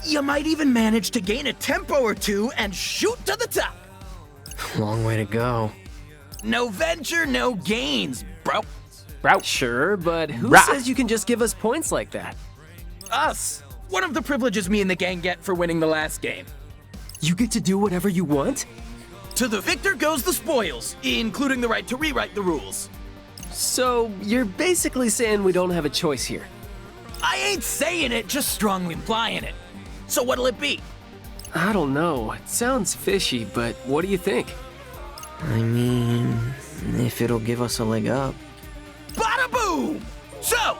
You might even manage to gain a tempo or two and shoot to the top. Long way to go. No venture, no gains, bro. Sure, but who Rah. says you can just give us points like that? Us. One of the privileges me and the gang get for winning the last game. You get to do whatever you want? To the victor goes the spoils, including the right to rewrite the rules. So, you're basically saying we don't have a choice here. I ain't saying it, just strongly implying it. So what'll it be? I don't know. It sounds fishy, but what do you think? I mean, if it'll give us a leg up. Bada boom! So,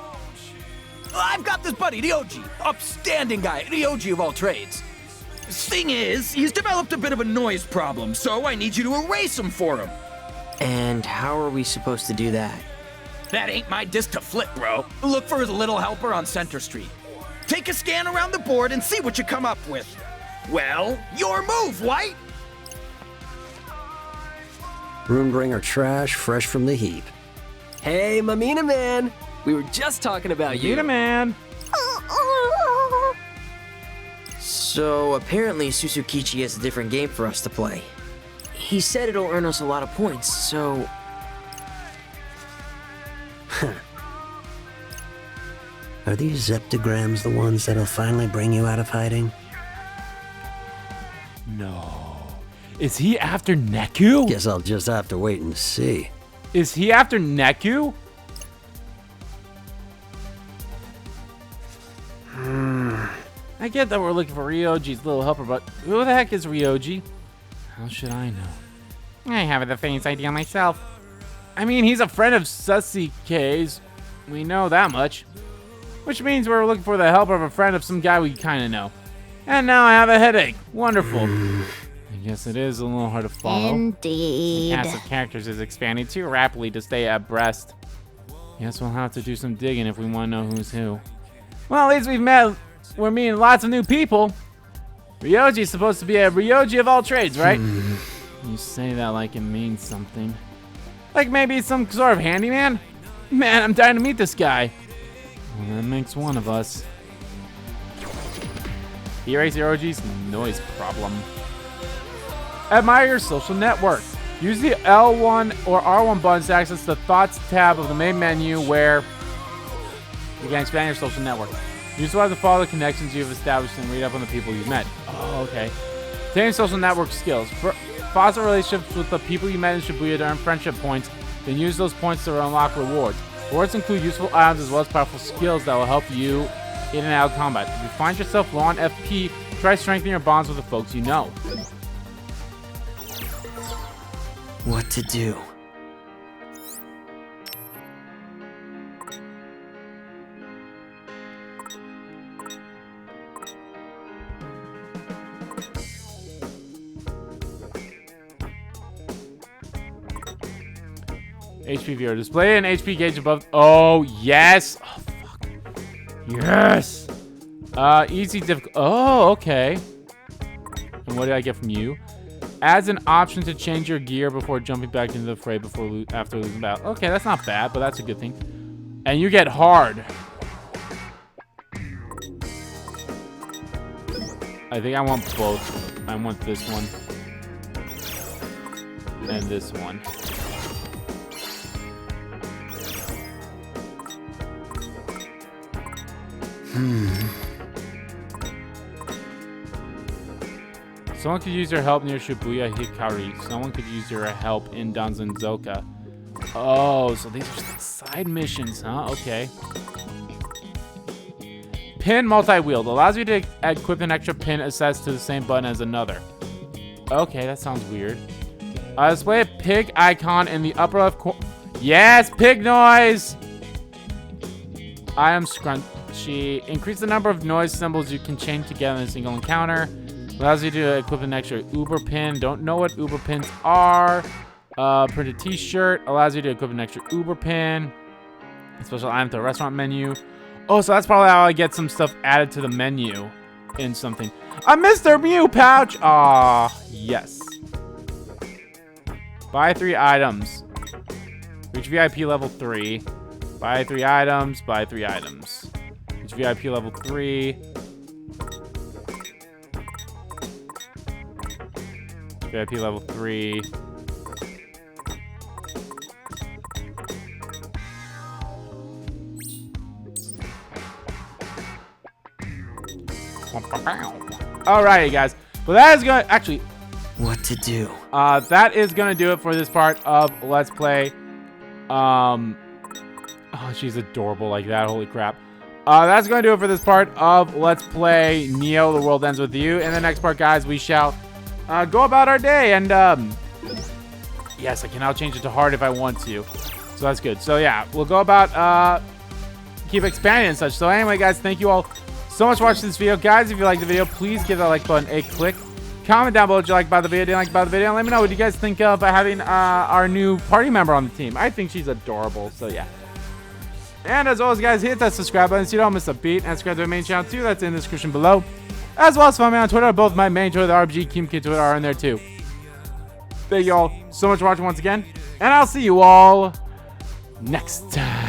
I've got this buddy, the OG, upstanding guy, the OG of all trades. Thing is, he's developed a bit of a noise problem, so I need you to erase him for him. And how are we supposed to do that? That ain't my disc to flip, bro. Look for his little helper on Center Street. Take a scan around the board and see what you come up with. Well, your move, White! Runebringer trash, fresh from the heap. Hey, Mamina man! We were just talking about you. Get a man. So apparently Susukichi has a different game for us to play. He said it'll earn us a lot of points, so... Are these zeptograms the ones that'll finally bring you out of hiding? No. Is he after Neku? Guess I'll just have to wait and see. Is he after Neku? I get that we're looking for Ryoji's little helper, but who the heck is Ryoji? How should I know? I have the faintest idea myself. I mean, he's a friend of Sasuke's. We know that much. Which means we're looking for the helper of a friend of some guy we kind of know. And now I have a headache. Wonderful. I guess it is a little hard to follow. Indeed. The cast of characters is expanding too rapidly to stay abreast. Guess we'll have to do some digging if we want to know who's who. Well, at least we're meeting lots of new people. Ryoji's supposed to be a Ryoji of all trades, right? You say that like it means something. Like maybe some sort of handyman? Man, I'm dying to meet this guy. Well, that makes one of us. Erase Ryoji's noise problem. Admire your social network. Use the L1 or R1 buttons to access the Thoughts tab of the main menu where you can expand your social network. Use the to follow the connections you've established and read up on the people you've met. Oh, okay. Obtain social network skills. Foster relationships with the people you met in Shibuya to earn friendship points, then use those points to unlock rewards. Rewards include useful items as well as powerful skills that will help you in and out of combat. If you find yourself low on FP, try strengthening your bonds with the folks you know. What to do? HP viewer. Display an HP gauge above. Oh, yes. Oh, fuck. Yes. Easy difficult. Oh, okay. And what did I get from you? Adds an option to change your gear before jumping back into the fray after losing battle. Okay, that's not bad, but that's a good thing. And you get hard. I think I want both. I want this one. And this one. Someone could use your help near Shibuya Hikari. Someone could use your help in Danzenzoka. Oh, so these are side missions, huh? Okay. Pin multi-wield. Allows you to equip an extra pin accessed to the same button as another. Okay, that sounds weird. Display a pig icon in the upper left corner. Yes, pig noise! I am Scrunchy. Increase the number of noise symbols you can chain together in a single encounter. Allows you to equip an extra Uber pin. Don't know what Uber pins are. Printed t-shirt. Allows you to equip an extra Uber pin. A special item to the restaurant menu. Oh, so that's probably how I get some stuff added to the menu in something. A Mr. Mew pouch! Ah, yes. Buy 3 items. Reach VIP level 3. Buy 3 items. Buy 3 items. Reach VIP level 3. VIP level 3. Alrighty, guys. Well, that is going to actually. What to do? That is going to do it for this part of Let's Play. Oh, she's adorable like that. Holy crap. That's going to do it for this part of Let's Play Neo, The World Ends With You. In the next part, guys, we shall go about our day. And, yes, I can now change it to hard if I want to. So that's good. So, yeah, we'll go about, keep expanding and such. So, anyway, guys, thank you all so much for watching this video. Guys, if you liked the video, please give that like button a click. Comment down below what you like about the video, didn't like about the video, and let me know what you guys think of having our new party member on the team. I think she's adorable, so yeah. And as always, guys, hit that subscribe button so you don't miss a beat, and subscribe to my main channel too. That's in the description below. As well as follow me on Twitter. Both my main Twitter, the RBG Keem Kid Twitter, are in there too. Thank you all so much for watching once again, and I'll see you all next time.